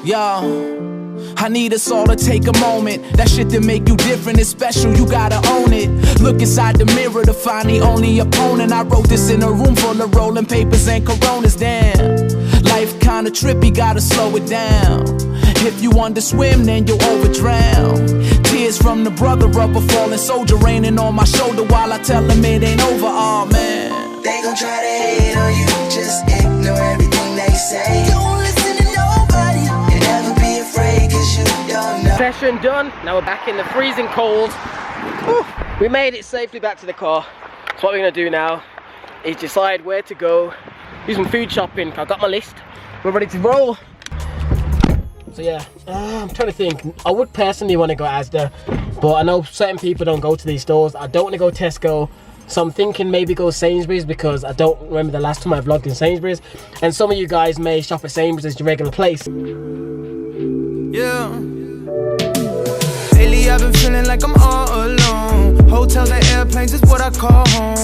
Yo, I need us all to take a moment. That shit that make you different is special, you gotta own it. Look inside the mirror to find the only opponent. I wrote this in a room full of rolling papers and Coronas. Damn, life kinda trippy, gotta slow it down. If you underswim, then you'll overdrown. Tears from the brother of a fallen soldier raining on my shoulder while I tell him it ain't over. Oh man, they gon' try to hate on you, just ignore everything they say. Don't listen to nobody, and never be afraid, cause you don't know. Session done, now we're back in the freezing cold. Whew. We made it safely back to the car. So what we're gonna do now is decide where to go, do some food shopping. I've got my list, we're ready to roll. So yeah, I'm trying to think. I would personally want to go Asda, but I know certain people don't go to these stores. I don't want to go Tesco, so I'm thinking maybe go Sainsburys, because I don't remember the last time I vlogged in Sainsburys. And some of you guys may shop at Sainsburys as your regular place. Yeah. Lately I've been feeling like I'm all alone. Hotels and airplanes is what I call home.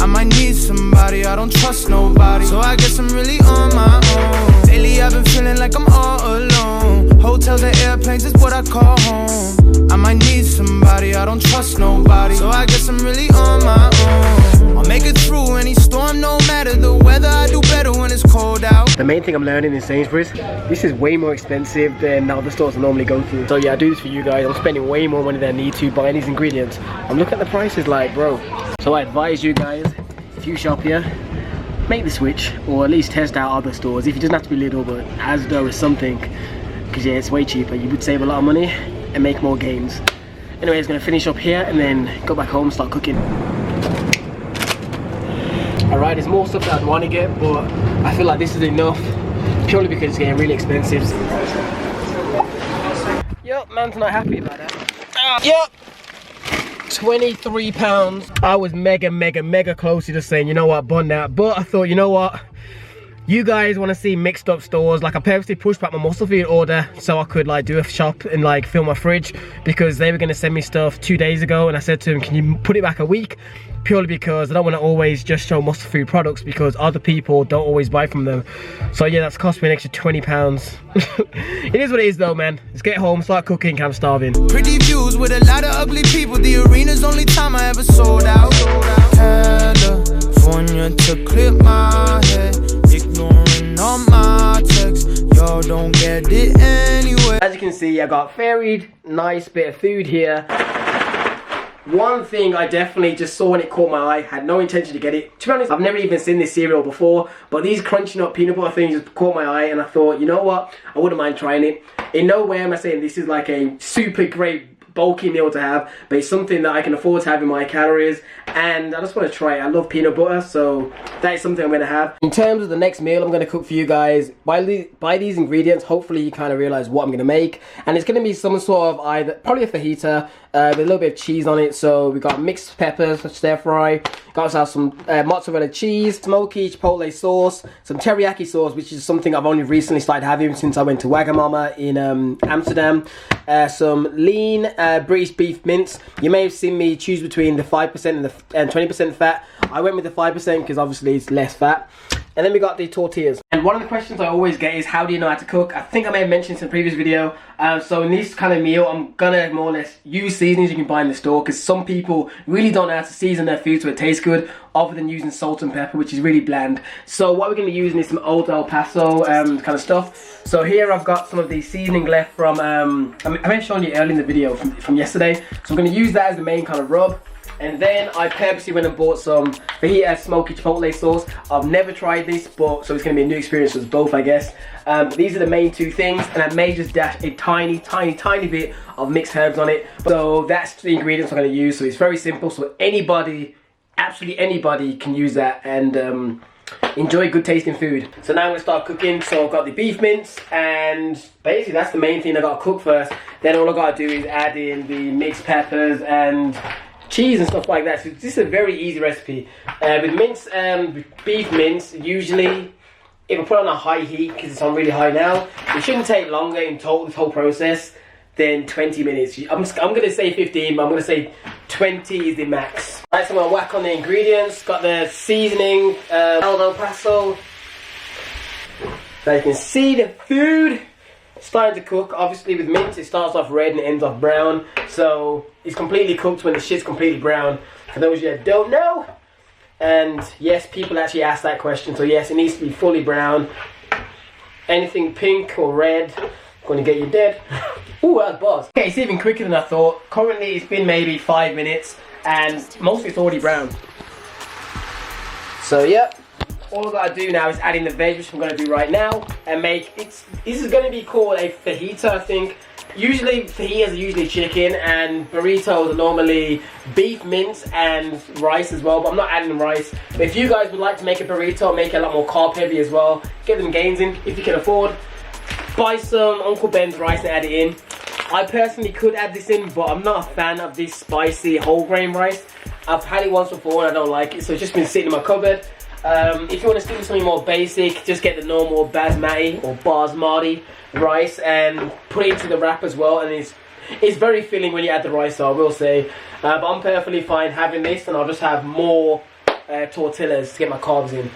I might need somebody, I don't trust nobody, so I guess I'm really on my own. Lately I've been feeling like I'm all alone. Hotels and airplanes is what I call home. I might need somebody, I don't trust nobody, so I guess I'm really on my own. I'll make it through any storm, no matter the weather. I do better when it's cold out. The main thing I'm learning in Sainsburys, this is way more expensive than the other stores I normally go to. So yeah, I do this for you guys. I'm spending way more money than I need to buying these ingredients. I'm looking at the prices like, bro. So I advise you guys, if you shop here, make the switch, or at least test out other stores. If it doesn't have to be Lidl, but Asda or something, because yeah, it's way cheaper. You would save a lot of money and make more gains. Anyway, I'm gonna finish up here and then go back home and start cooking. Alright, there's more stuff that I'd want to get, but I feel like this is enough, purely because it's getting really expensive. Yup, man's not happy about that. Yup, £23. I was mega close to just saying, you know what, bun that, but I thought, you know what, you guys want to see mixed up stores. Like, I purposely pushed back my MuscleFood order so I could like do a shop and like fill my fridge, because they were going to send me stuff 2 days ago, and I said to them, can you put it back a week? Purely because I don't want to always just show MuscleFood products, because other people don't always buy from them. So yeah, that's cost me an extra £20. It is what it is though, man. Let's get home, start cooking, I'm starving. Pretty views with a lot of ugly people. The arena's only time I ever sold out. California to clear my head, ignoring all my texts. Y'all don't get it anyway. As you can see, I got varied, nice bit of food here. One thing I definitely just saw when it caught my eye, had no intention to get it. To be honest, I've never even seen this cereal before, but these crunchy nut peanut butter things just caught my eye, and I thought, you know what, I wouldn't mind trying it. In no way am I saying this is like a super great bulky meal to have, but it's something that I can afford to have in my calories, and I just want to try it. I love peanut butter, so that is something I'm going to have. In terms of the next meal I'm going to cook for you guys, by these ingredients, hopefully you kind of realize what I'm going to make, and it's going to be some sort of either, probably a fajita, with a little bit of cheese on it. So we got mixed peppers for stir fry, got ourselves some mozzarella cheese, smoky chipotle sauce, some teriyaki sauce, which is something I've only recently started having since I went to Wagamama in Amsterdam, some lean British beef mince. You may have seen me choose between the 5% and 20% fat. I went with the 5% because obviously it's less fat. And then we got the tortillas. And one of the questions I always get is, how do you know how to cook? I think I may have mentioned this in a previous video. So in this kind of meal, I'm gonna more or less use seasonings you can buy in the store, because some people really don't know how to season their food so it tastes good, other than using salt and pepper, which is really bland. So what we're gonna be using is some Old El Paso kind of stuff. So here I've got some of the seasoning left from, I may have shown you earlier in the video from yesterday. So I'm gonna use that as the main kind of rub. And then I purposely went and bought some fajita smoky chipotle sauce. I've never tried this, but so it's going to be a new experience for us both, I guess. These are the main two things, and I may just dash a tiny bit of mixed herbs on it. So that's the ingredients I'm going to use. So it's very simple. So anybody, absolutely anybody, can use that and enjoy good tasting food. So now I'm going to start cooking. So I've got the beef mince, and basically that's the main thing I got to cook first. Then all I got to do is add in the mixed peppers and cheese and stuff like that. So this is a very easy recipe. With mince, beef mince, usually if I put it on a high heat, because it's on really high now, it shouldn't take longer in total, this whole process, than 20 minutes. I'm going to say 15, but I'm going to say 20 is the max. Right, so I'm going to whack on the ingredients. Got the seasoning, El Paso. So you can see the food. starting to cook. Obviously with mince it starts off red and it ends off brown, so it's completely cooked when the shit's completely brown, for those of you that don't know. And yes, people actually ask that question, so yes, it needs to be fully brown. Anything pink or red, gonna get you dead. Ooh, that was buzz. Okay, it's even quicker than I thought. Currently it's been maybe 5 minutes and most of it's already brown. So yeah, all I've got to do now is add in the veg, which I'm going to do right now, and make this is going to be called a fajita, I think. Usually fajitas are usually chicken, and burritos are normally beef mince and rice as well, but I'm not adding rice. But if you guys would like to make a burrito, make it a lot more carb heavy as well, get them gains in if you can afford. Buy some Uncle Ben's rice and add it in. I personally could add this in, but I'm not a fan of this spicy whole grain rice. I've had it once before and I don't like it, so it's just been sitting in my cupboard. If you want to stick with something more basic, just get the normal basmati or basmati rice and put it into the wrap as well, and it's very filling when you add the rice, so I will say. But I'm perfectly fine having this, and I'll just have more tortillas to get my carbs in.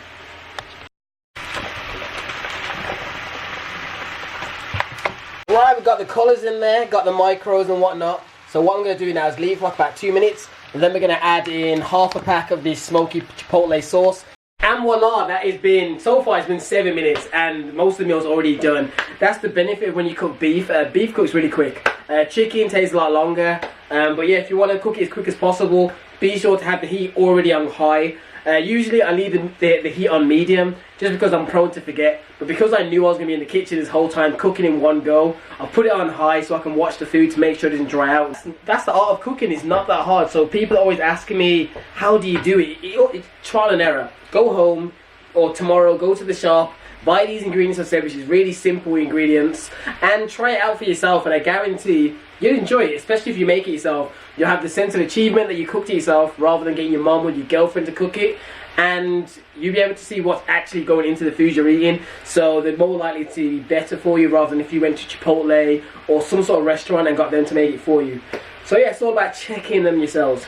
Right, we've got the colours in there, got the micros and whatnot. So what I'm going to do now is leave for about 2 minutes, and then we're going to add in half a pack of this smoky chipotle sauce. And voila, that has been, so far it's been 7 minutes and most of the meal's already done. That's the benefit when you cook beef. Beef cooks really quick. Chicken takes a lot longer. But yeah, if you want to cook it as quick as possible, be sure to have the heat already on high. Usually I leave the heat on medium just because I'm prone to forget. But because I knew I was going to be in the kitchen this whole time cooking in one go, I put it on high so I can watch the food to make sure it doesn't dry out. That's the art of cooking, it's not that hard. So people are always asking me, how do you do it? It's trial and error. Go home or tomorrow, go to the shop, buy these ingredients I said, which is really simple ingredients, and try it out for yourself, and I guarantee you'll enjoy it, especially if you make it yourself. You'll have the sense of achievement that you cooked it yourself rather than getting your mum or your girlfriend to cook it, and you'll be able to see what's actually going into the food you're eating, so they're more likely to be better for you rather than if you went to Chipotle or some sort of restaurant and got them to make it for you. So yeah, it's all about checking them yourselves.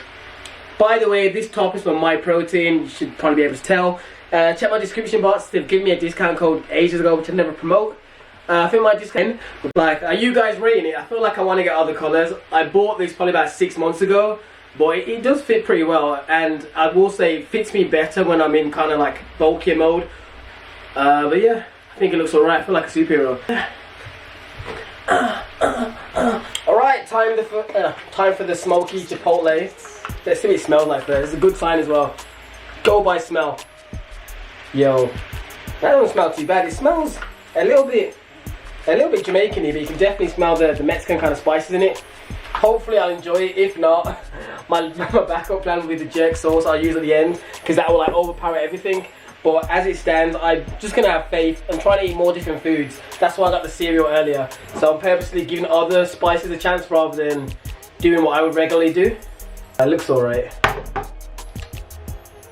By the way, this top is from My Protein, you should probably be able to tell. Check my description box, they've given me a discount code ages ago, which I never promote. I think my discount, like, are you guys rating it? I feel like I want to get other colours. I bought this probably about 6 months ago, but it does fit pretty well, and I will say it fits me better when I'm in kind of like bulkier mode. But yeah, I think it looks alright, I feel like a superhero. Alright, time for the smoky chipotle. Let's see what it smells like first. It's a good sign as well. Go by smell. Yo, that doesn't smell too bad. It smells a little bit Jamaican-y, but you can definitely smell the Mexican kind of spices in it. Hopefully I'll enjoy it. If not, my backup plan will be the jerk sauce I'll use at the end, because that will like overpower everything. But as it stands, I'm just gonna have faith and try to eat more different foods. That's why I got the cereal earlier. So I'm purposely giving other spices a chance rather than doing what I would regularly do. That looks alright.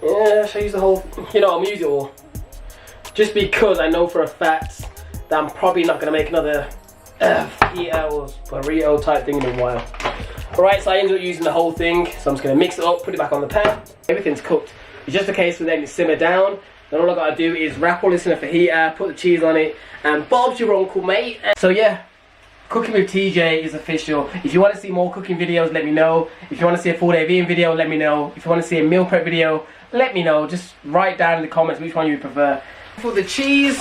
Yeah, should I use the whole, you know, I'm gonna use it all. Just because I know for a fact that I'm probably not gonna make another burrito type thing in a while. Alright, so I ended up using the whole thing, so I'm just gonna mix it up, put it back on the pan. Everything's cooked. It's just a case of letting it simmer down. Then all I gotta do is wrap all this in a fajita, put the cheese on it, and Bob's your uncle, mate. So yeah, Cooking with TJ is official. If you want to see more cooking videos, let me know. If you want to see a full day vegan video, let me know. If you want to see a meal prep video, let me know. Just write down in the comments which one you prefer. For the cheese,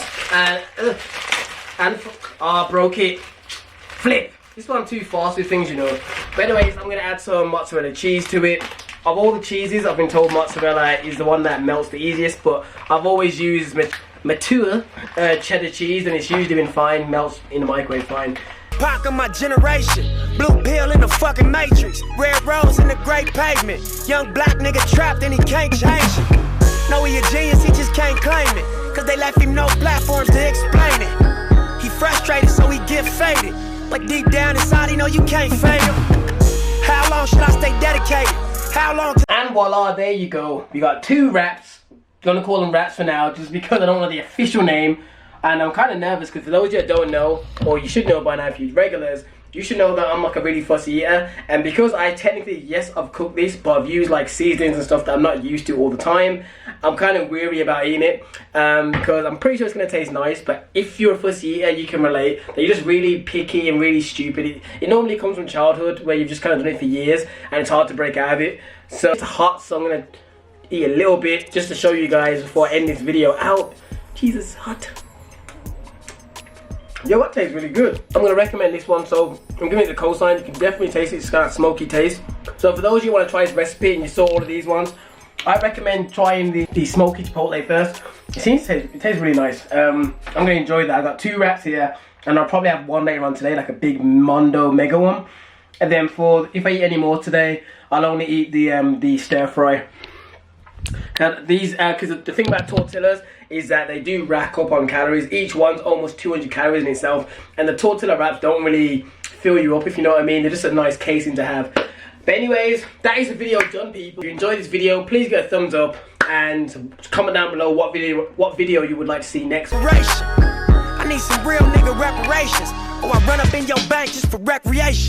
broke it. Flip. This one I'm too fast with things, you know. But anyways, I'm going to add some mozzarella cheese to it. Of all the cheeses, I've been told mozzarella is the one that melts the easiest, but I've always used mature cheddar cheese, and it's usually been fine, melts in the microwave fine. Pac of my generation, blue pill in the fucking matrix, red rose in the great pavement, young black nigga trapped and he can't change it. Know he a genius, he just can't claim it, cause they left him no platforms to explain it. He frustrated so he get faded, but deep down inside he know you can't fade him. How long should I stay dedicated? How long? And voila, there you go. We got 2 wraps. I'm gonna call them wraps for now, just because I don't know the official name. And I'm kind of nervous because for those of you that don't know, or you should know by now if you're regulars, you should know that I'm like a really fussy eater, and because I technically, yes, I've cooked this, but I've used like seasonings and stuff that I'm not used to all the time, I'm kind of weary about eating it, because I'm pretty sure it's going to taste nice, but if you're a fussy eater, you can relate, that you're just really picky and really stupid. It normally comes from childhood, where you've just kind of done it for years, and it's hard to break out of it. So it's hot, so I'm going to eat a little bit, just to show you guys before I end this video out. Jesus, it's hot. Yo, that tastes really good. I'm going to recommend this one, so I'm giving it the cosign. You can definitely taste it. It's got a smoky taste. So for those of you who want to try this recipe and you saw all of these ones, I recommend trying the smoky chipotle first. It tastes really nice. I'm going to enjoy that. I've got 2 wraps here, and I'll probably have one later on today, like a big Mondo mega one. And then if I eat any more today, I'll only eat the stir fry. These, because the thing about tortillas is that they do rack up on calories. Each one's almost 200 calories in itself, and the tortilla wraps don't really fill you up, if you know what I mean. They're just a nice casing to have. But anyways, that is the video done, people. If you enjoyed this video, please give it a thumbs up and comment down below what video you would like to see next. I need some real nigga reparations, or I run up in your bank just for recreation.